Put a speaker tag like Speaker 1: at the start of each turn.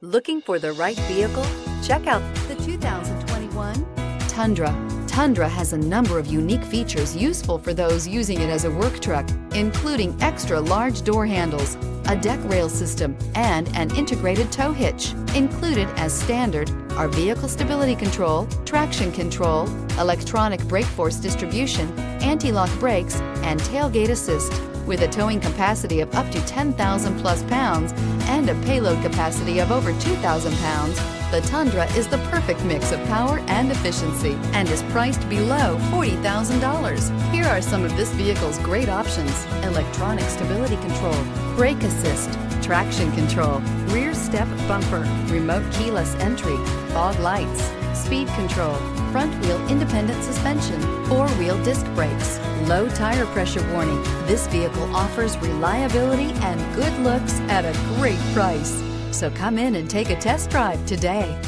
Speaker 1: Looking for the right vehicle? Check out the 2021 Tundra. Tundra has a number of unique features useful for those using it as a work truck, including extra large door handles, a deck rail system, and an integrated tow hitch. Included as standard are vehicle stability control, traction control, electronic brake force distribution, anti-lock brakes, and tailgate assist. With a towing capacity of up to 10,000 plus pounds and a payload capacity of over 2,000 pounds, the Tundra is the perfect mix of power and efficiency and is priced below $40,000. Here are some of this vehicle's great options: electronic stability control, brake assist, traction control, rear step bumper, remote keyless entry, fog lights, speed control, front wheel independent suspension, four-wheel disc brakes, low tire pressure warning. This vehicle offers reliability and good looks at a great price. So come in and take a test drive today.